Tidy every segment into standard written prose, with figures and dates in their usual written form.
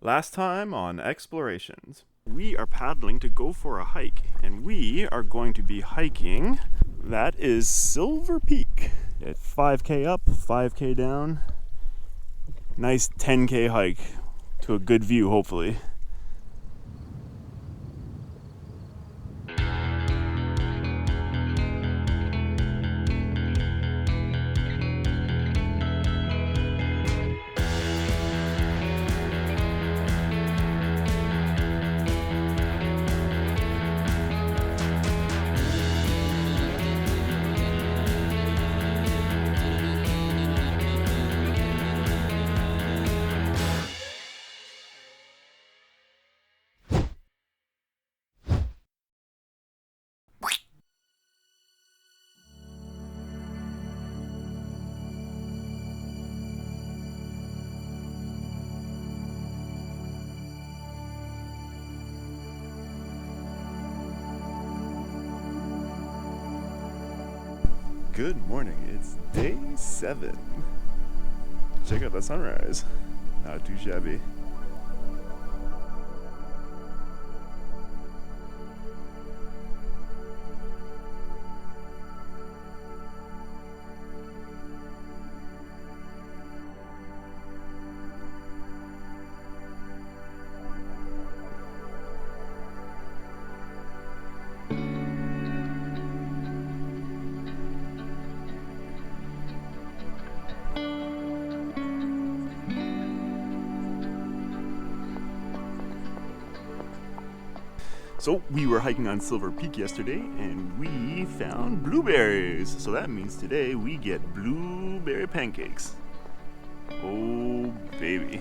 Last time on Explorations, we are paddling to go for a hike, and we are going to be hiking. That is Silver Peak. At 5K up, 5K down. Nice 10K hike to a good view, hopefully. Good morning, it's day 7. Check out the sunrise. Not too shabby. So we were hiking on Silver Peak yesterday and we found blueberries. So that means today we get blueberry pancakes. Oh baby.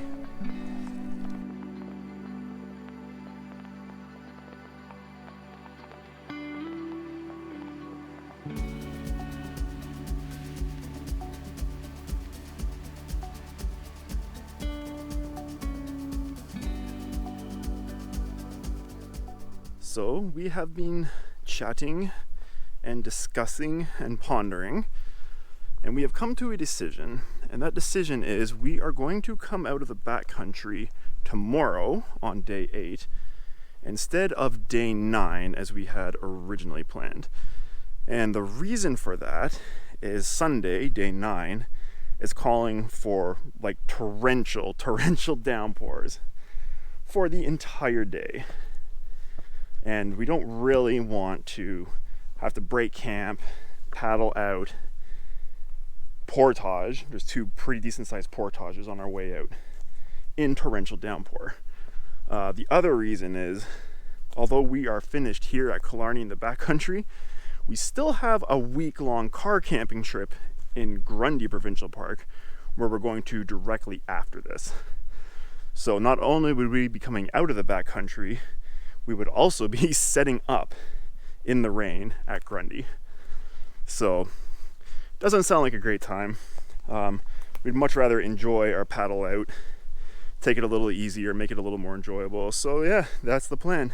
So we have been chatting and discussing and pondering, and we have come to a decision, and that decision is we are going to come out of the backcountry tomorrow on day 8 instead of day 9 as we had originally planned. And the reason for that is Sunday, day 9, is calling for like torrential downpours for the entire day. And we don't really want to have to break camp, paddle out, portage. There's 2 pretty decent sized portages on our way out in torrential downpour. The other reason is, although we are finished here at Killarney in the backcountry, we still have a week-long car camping trip in Killarney Provincial Park where we're going to directly after this. So not only would we be coming out of the backcountry, we would also be setting up in the rain at Grundy. So, doesn't sound like a great time. We'd much rather enjoy our paddle out, take it a little easier, make it a little more enjoyable. So yeah, that's the plan.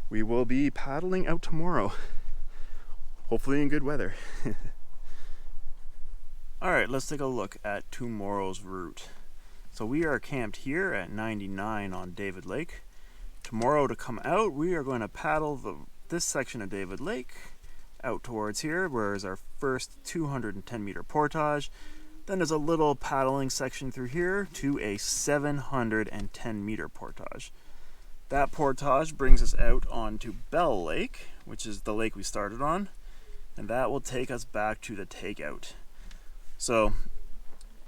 We will be paddling out tomorrow, hopefully in good weather. Alright, let's take a look at tomorrow's route. So we are camped here at 99 on David Lake. Tomorrow to come out, we are going to paddle this section of David Lake out towards here, where is our first 210 meter portage. Then there's a little paddling section through here to a 710 meter portage. That portage brings us out onto Bell Lake, which is the lake we started on, and that will take us back to the takeout. So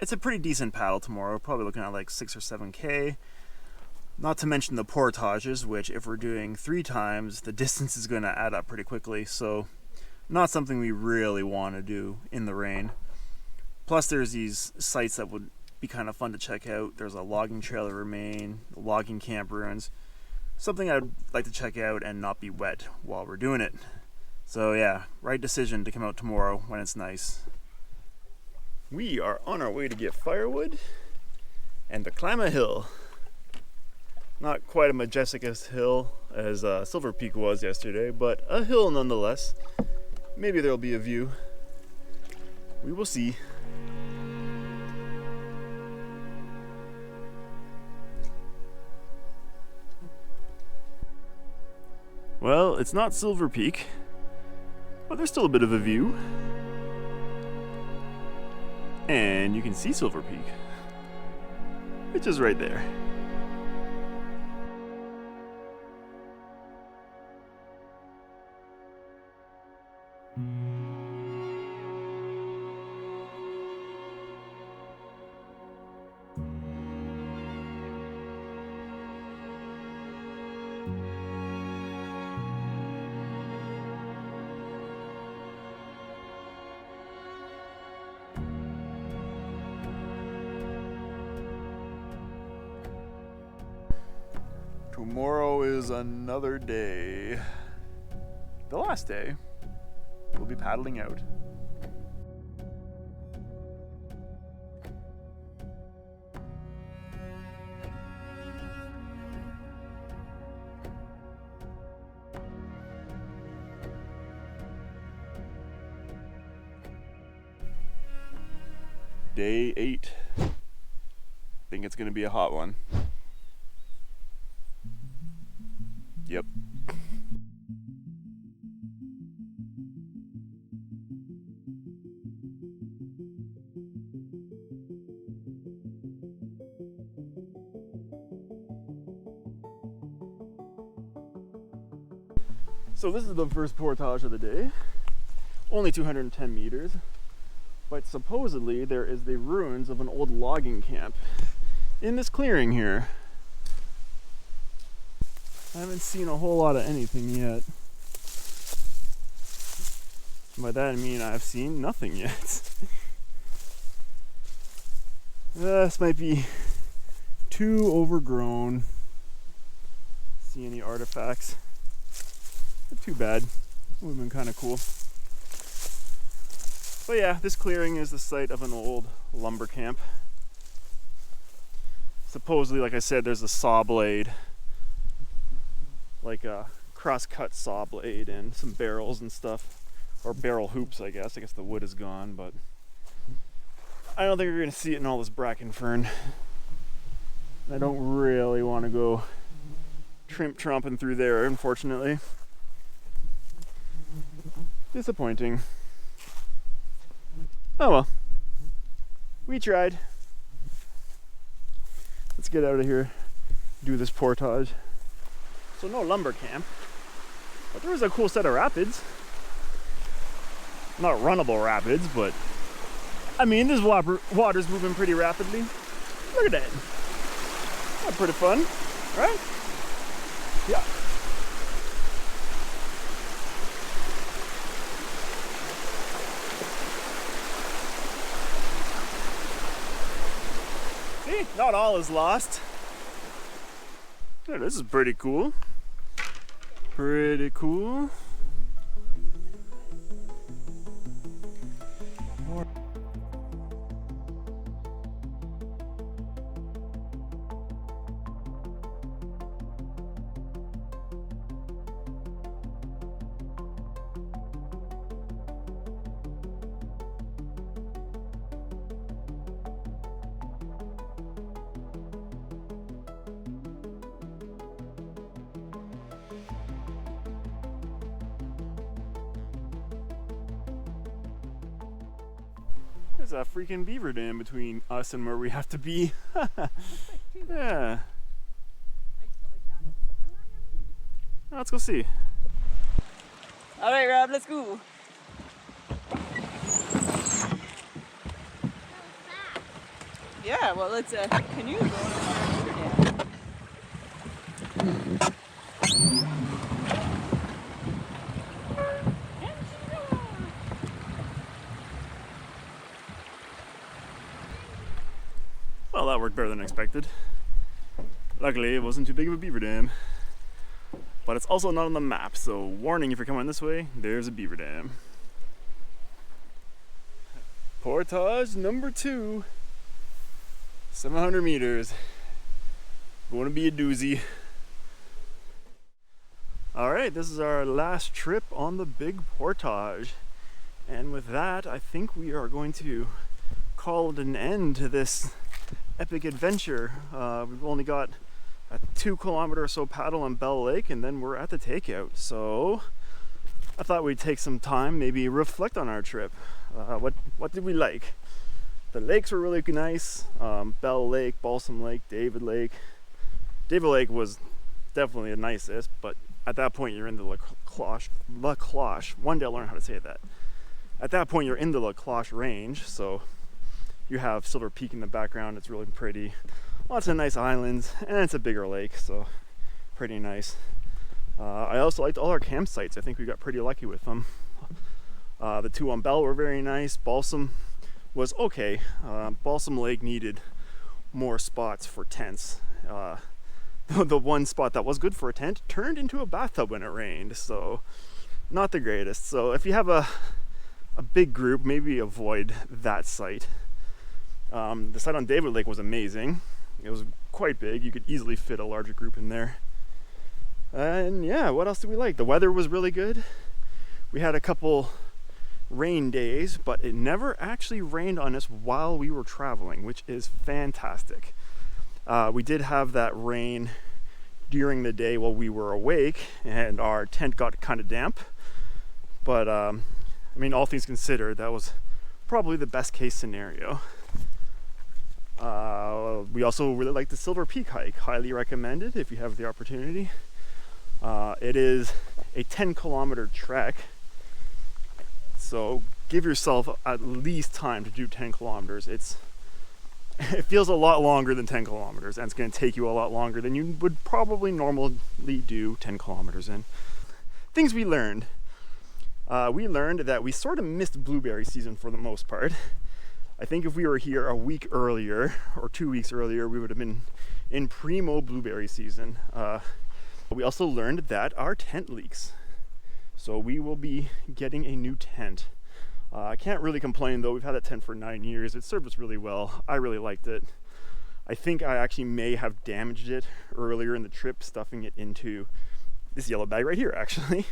it's a pretty decent paddle tomorrow, probably looking at like 6 or 7K. Not to mention the portages, which if we're doing 3 times, the distance is going to add up pretty quickly. So not something we really want to do in the rain. Plus there's these sites that would be kind of fun to check out. There's a logging trail that remain, logging camp ruins. Something I'd like to check out and not be wet while we're doing it. So yeah, right decision to come out tomorrow when it's nice. We are on our way to get firewood and to climb a hill. Not quite a majestic hill as Silver Peak was yesterday, but a hill nonetheless. Maybe there'll be a view. We will see. Well, it's not Silver Peak, but there's still a bit of a view. And you can see Silver Peak, which is right there. Tomorrow is another day. The last day. We'll be paddling out. Day 8. Think it's gonna be a hot one. Yep. So this is the first portage of the day. Only 210 meters. But supposedly there is the ruins of an old logging camp in this clearing here. I haven't seen a whole lot of anything yet. By that I mean I've seen nothing yet. This might be too overgrown. See any artifacts? Not too bad. Would have been kind of cool. But yeah, this clearing is the site of an old lumber camp. Supposedly, like I said, there's a saw blade, like a cross-cut saw blade, and some barrels and stuff, or barrel hoops, I guess. I guess the wood is gone, but I don't think we're gonna see it in all this bracken fern. I don't really want to go tromping through there, unfortunately. Disappointing. Oh well, we tried. Let's get out of here, do this portage. So no lumber camp, but there was a cool set of rapids. Not runnable rapids, but I mean, this water's moving pretty rapidly. Look at that. That's pretty fun, right? Yeah. See, not all is lost. Yeah, this is pretty cool. Pretty cool. There's a freaking beaver dam between us and where we have to be. Yeah. Let's go see. All right, Rob, let's go. Yeah, well, it's a canoe going over the beaver dam. Well, that worked better than expected. Luckily, it wasn't too big of a beaver dam. But it's also not on the map, so warning if you're coming this way, there's a beaver dam. Portage number 2. 700 meters. Going to be a doozy. Alright, this is our last trip on the big portage. And with that, I think we are going to call it an end to this epic adventure. We've only got a 2 kilometer or so paddle on Bell Lake, and then we're at the takeout. So I thought we'd take some time, maybe reflect on our trip. What did we like? The lakes were really nice. Bell Lake, Balsam Lake, David Lake. David Lake was definitely the nicest, but at that point you're in the La Cloche. One day I'll learn how to say that. At that point you're in the La Cloche range, so you have Silver Peak in the background. It's really pretty. Lots of nice islands, and it's a bigger lake, so pretty nice. I also liked all our campsites. I think we got pretty lucky with them. The 2 on Bell were very nice. Balsam was okay. Balsam Lake needed more spots for tents. The one spot that was good for a tent turned into a bathtub when it rained, so not the greatest. So if you have a big group, maybe avoid that site. The site on David Lake was amazing. It was quite big. You could easily fit a larger group in there. And yeah, what else did we like? The weather was really good. We had a couple rain days, but it never actually rained on us while we were traveling, which is fantastic. We did have that rain during the day while we were awake, and our tent got kind of damp. But I mean, all things considered, that was probably the best case scenario. We also really liked the Silver Peak hike. Highly recommended if you have the opportunity. It is a 10 kilometer trek, so give yourself at least time to do 10 kilometers. It feels a lot longer than 10 kilometers, and it's going to take you a lot longer than you would probably normally do 10 kilometers in. Things we learned. We learned that we sort of missed blueberry season for the most part. I think if we were here a week earlier or 2 weeks earlier, we would have been in primo blueberry season. We also learned that our tent leaks, so we will be getting a new tent. I can't really complain though. We've had that tent for 9 years. It served us really well. I really liked it. I think I actually may have damaged it earlier in the trip, stuffing it into this yellow bag right here actually.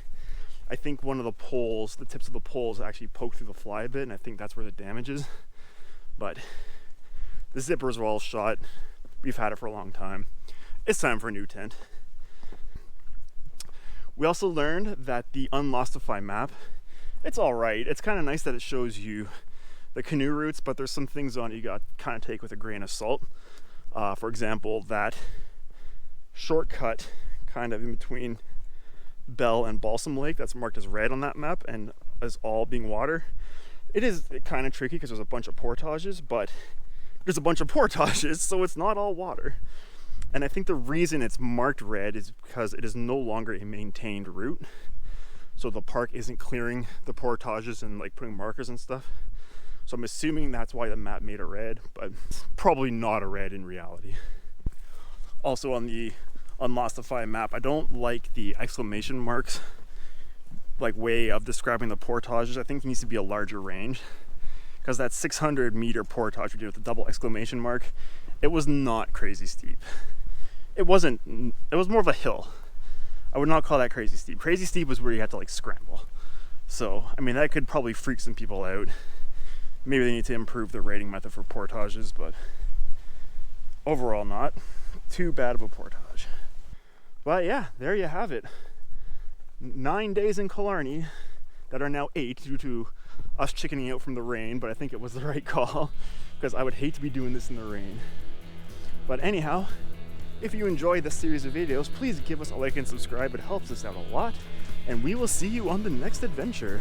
I think one of the poles, the tips of the poles actually poked through the fly a bit, and I think that's where the damage is. But the zippers were all shot. We've had it for a long time. It's time for a new tent. We also learned that the Unlostify map, it's all right. It's kind of nice that it shows you the canoe routes, but there's some things on it you got to kind of take with a grain of salt. For example, that shortcut kind of in between Bell and Balsam Lake that's marked as red on that map and as all being water. It is kind of tricky because there's a bunch of portages, but there's a bunch of portages, so it's not all water. And I think the reason it's marked red is because it is no longer a maintained route. So the park isn't clearing the portages and like putting markers and stuff. So I'm assuming that's why the map made it red, but it's probably not a red in reality. Also on the Unlostify map, I don't like the exclamation marks like way of describing the portages. I think it needs to be a larger range, because that 600 meter portage we did with the double exclamation mark, it was not crazy steep. It was more of a hill. I would not call that crazy steep. Crazy steep was where you had to like scramble. So, I mean, that could probably freak some people out. Maybe they need to improve the rating method for portages, but overall not too bad of a portage. But yeah, there you have it. 9 days in Killarney that are now 8 due to us chickening out from the rain, but I think it was the right call because I would hate to be doing this in the rain. But anyhow, if you enjoyed this series of videos, please give us a like and subscribe. It helps us out a lot, and we will see you on the next adventure.